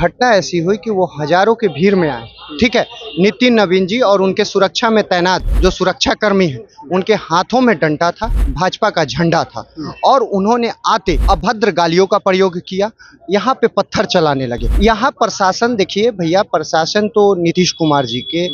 घटना ऐसी हुई कि वो हजारों की भीड़ में आए, ठीक है। नितिन नवीन जी और उनके सुरक्षा में तैनात जो सुरक्षा कर्मी हैं, उनके हाथों में डंडा था, भाजपा का झंडा था और उन्होंने आते अभद्र गालियों का प्रयोग किया, यहाँ पे पत्थर चलाने लगे। यहाँ प्रशासन देखिए भैया, प्रशासन तो नीतीश कुमार जी के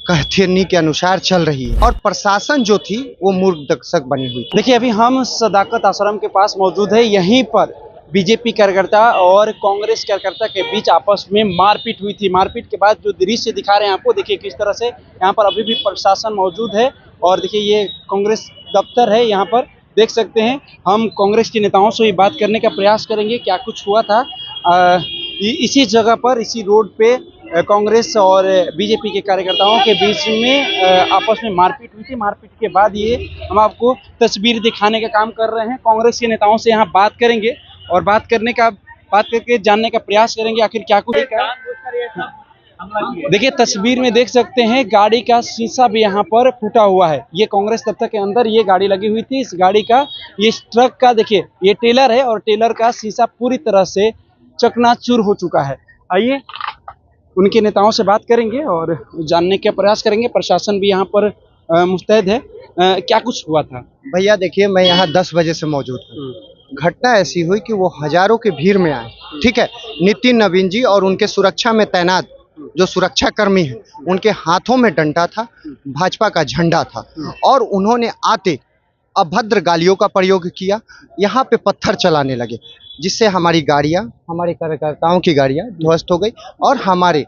कहथनी के अनुसार चल रही है और प्रशासन जो थी वो मूर्ख दर्शक बनी हुई थी। देखिए, अभी हम सदाकत आश्रम के पास मौजूद है। यहीं पर बीजेपी कार्यकर्ता और कांग्रेस कार्यकर्ता के बीच आपस में मारपीट हुई थी। मारपीट के बाद जो दृश्य दिखा रहे हैं आपको, देखिए किस तरह से यहाँ पर अभी भी प्रशासन मौजूद है। और देखिए ये कांग्रेस दफ्तर है, यहाँ पर देख सकते हैं। हम कांग्रेस के नेताओं से भी बात करने का प्रयास करेंगे क्या कुछ हुआ था। इसी जगह पर, इसी रोड पे कांग्रेस और बीजेपी के कार्यकर्ताओं के बीच में आपस में मारपीट हुई थी। मारपीट के बाद ये हम आपको तस्वीर दिखाने का काम कर रहे हैं। कांग्रेस के नेताओं से यहाँ बात करेंगे और बात करके जानने का प्रयास करेंगे आखिर क्या कुछ। देखिए तस्वीर में देख सकते हैं, गाड़ी का शीशा भी यहाँ पर फूटा हुआ है। ये कांग्रेस दफ्तर के अंदर ये गाड़ी लगी हुई थी। इस गाड़ी का, ये ट्रक का, देखिए ये टेलर है और टेलर का शीशा पूरी तरह से चकनाचूर हो चुका है। आइए उनके नेताओं से बात करेंगे और जानने का प्रयास करेंगे। प्रशासन भी यहाँ पर मुस्तैद है। क्या कुछ हुआ था भैया? देखिए मैं यहाँ 10 बजे से मौजूद हूँ। घटना ऐसी हुई कि वो हजारों की भीड़ में आए, ठीक है। नितिन नवीन जी और उनके सुरक्षा में तैनात जो सुरक्षा कर्मी हैं, उनके हाथों में डंडा था, भाजपा का झंडा था और उन्होंने आते अभद्र गालियों का प्रयोग किया, यहाँ पे पत्थर चलाने लगे, जिससे हमारी गाड़ियाँ, हमारे कार्यकर्ताओं की गाड़ियाँ ध्वस्त हो गई और हमारे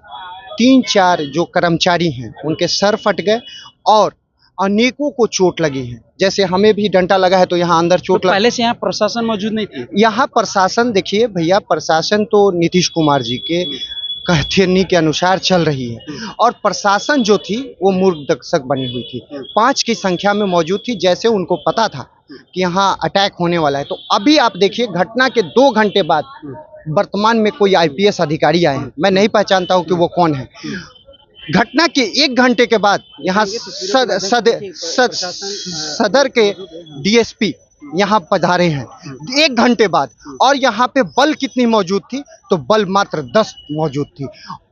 3-4 जो कर्मचारी हैं उनके सर फट गए और अनेकों को चोट लगी है। जैसे हमें भी डंडा लगा है तो यहाँ अंदर चोट लगा। पहले से यहाँ प्रशासन मौजूद नहीं थी? यहाँ प्रशासन देखिए भैया, प्रशासन तो नीतीश कुमार जी के कहथनी के अनुसार चल रही है और प्रशासन जो थी वो मूर्ख दर्शक बनी हुई थी। 5 की संख्या में मौजूद थी। जैसे उनको पता था कि यहाँ अटैक होने वाला है, तो अभी आप देखिए घटना के 2 घंटे बाद वर्तमान में कोई IPS अधिकारी आए हैं। मैं नहीं पहचानता हूँ कि वो कौन है। घटना के 1 घंटे के बाद यहाँ सदर के DSP यहाँ पधारे हैं 1 घंटे बाद। और यहाँ पे बल कितनी मौजूद थी? तो बल मात्र 10 मौजूद थी।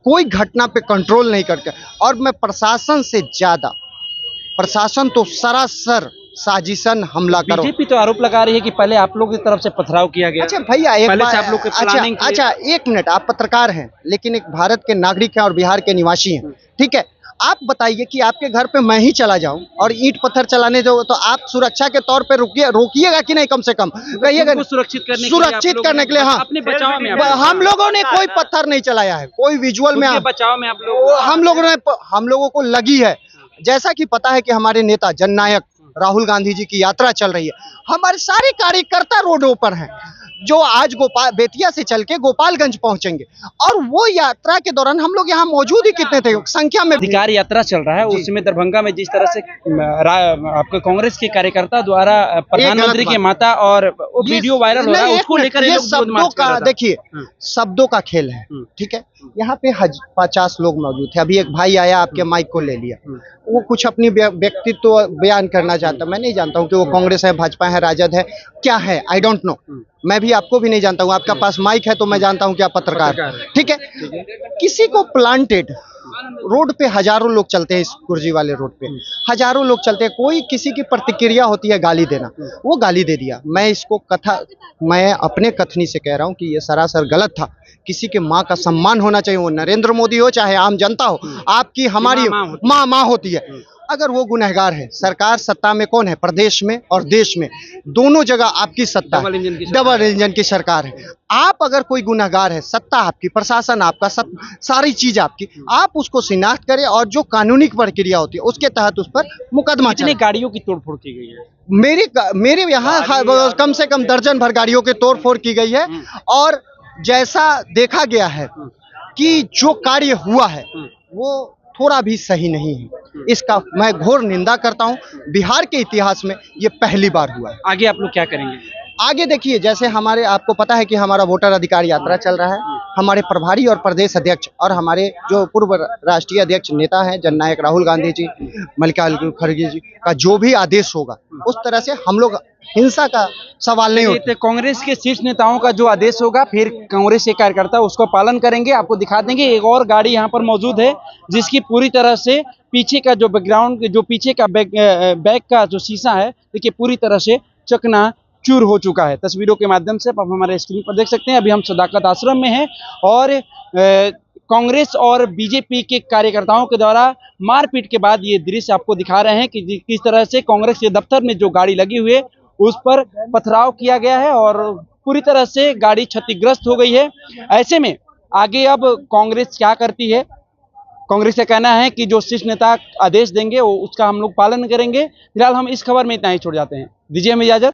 कोई घटना पे कंट्रोल नहीं करके, और मैं प्रशासन से ज्यादा, प्रशासन तो सरासर साजिशन हमला करो। बीजेपी तो आरोप लगा रही है कि पहले आप लोगों की तरफ से पथराव किया गया। अच्छा भैया, एक पहले से आप लोग अच्छा 1 मिनट, आप पत्रकार हैं लेकिन एक भारत के नागरिक हैं और बिहार के निवासी हैं, ठीक है। आप बताइए कि आपके घर पे मैं ही चला जाऊं और ईंट पत्थर चलाने जाऊं तो आप सुरक्षा के तौर पे रोकिएगा कि नहीं? कम से कम कहिएगा। सुरक्षित करने के लिए हाँ, अपने बचाव में हम लोगों ने कोई पत्थर नहीं चलाया है, कोई विजुअल में बचाव में आप लोग, हम लोगों को लगी है। जैसा कि पता है कि हमारे नेता जननायक राहुल गांधी जी की यात्रा चल रही है, हमारे सारे कार्यकर्ता रोडों पर हैं जो आज बेतिया से चल के गोपालगंज पहुंचेंगे। और वो यात्रा के दौरान हम लोग यहाँ मौजूद ही कितने थे संख्या में? अधिकार यात्रा चल रहा है, उसमें दरभंगा में जिस तरह से आपके कांग्रेस के कार्यकर्ता द्वारा प्रधानमंत्री के माता और वीडियो वायरल हो रहा है, उसको लेकर ये शब्दों का, देखिए शब्दों का खेल है, ठीक है। यहाँ पे 50 लोग मौजूद थे। अभी एक भाई आया, आपके माइक को ले लिया, वो कुछ अपनी व्यक्तित्व बयान करना चाहता। मैं नहीं जानता हूँ कि वो कांग्रेस है, भाजपा है, राजद है, क्या है, आई डोंट नो। मैं भी आपको भी नहीं जानता हूँ। आपका पास माइक है तो मैं जानता हूँ कि आप पत्रकार, ठीक है। किसी को प्लांटेड रोड पे हजारों लोग चलते हैं, इस कुर्जी वाले रोड पे हजारों लोग चलते हैं। कोई किसी की प्रतिक्रिया होती है गाली देना, वो गाली दे दिया। मैं अपने कथनी से कह रहा हूँ कि ये सरासर गलत था। किसी के माँ का सम्मान होना चाहिए, वो नरेंद्र मोदी हो चाहे आम जनता हो, आपकी हमारी माँ होती है। अगर वो गुनहगार है, सरकार सत्ता में कौन है? प्रदेश में और देश में, दोनों जगह आपकी सत्ता, डबल इंजन की सरकार है। आप अगर कोई गुनहगार है, सत्ता आपकी, प्रशासन आपका, सारी चीज आपकी, आप उसको शिनाख्त करें और जो कानूनी प्रक्रिया होती है उसके तहत उस पर मुकदमा। कितनी गाड़ियों की तोड़फोड़ की गई है? मेरे यहाँ कम से कम दर्जन भर गाड़ियों की तोड़फोड़ की गई है। और जैसा देखा गया है कि जो कार्य हुआ है वो थोड़ा भी सही नहीं है। इसका मैं घोर निंदा करता हूं। बिहार के इतिहास में ये पहली बार हुआ है। आगे आप लोग क्या करेंगे? आगे देखिए, जैसे आपको पता है कि हमारा वोटर अधिकार यात्रा चल रहा है। हमारे प्रभारी और प्रदेश अध्यक्ष और हमारे जो पूर्व राष्ट्रीय अध्यक्ष नेता हैं जननायक राहुल गांधी जी, मल्लिकार्जुन खड़गे जी का जो भी आदेश होगा उस तरह से हम लोग हिंसा का सवाल नहीं ये उठे। तो कांग्रेस के शीर्ष नेताओं का जो आदेश होगा फिर कांग्रेस के कार्यकर्ता उसको पालन करेंगे। आपको दिखा देंगे एक और गाड़ी यहाँ पर मौजूद है जिसकी पूरी तरह से पीछे का जो बैकग्राउंड जो पीछे का बैक का जो शीशा है देखिए पूरी तरह से चकनाचूर हो चुका है। तस्वीरों के माध्यम से आप हमारे स्क्रीन पर देख सकते हैं। अभी हम सदाकत आश्रम में हैं और कांग्रेस और बीजेपी के कार्यकर्ताओं के द्वारा मारपीट के बाद ये दृश्य आपको दिखा रहे हैं कि किस तरह से कांग्रेस के दफ्तर में जो गाड़ी लगी हुई है उस पर पथराव किया गया है और पूरी तरह से गाड़ी क्षतिग्रस्त हो गई है। ऐसे में आगे अब कांग्रेस क्या करती है, कांग्रेस का कहना है कि जो शीर्ष नेता आदेश देंगे वो उसका हम लोग पालन करेंगे। फिलहाल हम इस खबर में इतना ही छोड़ जाते हैं। दीजिए हमें इजाजत।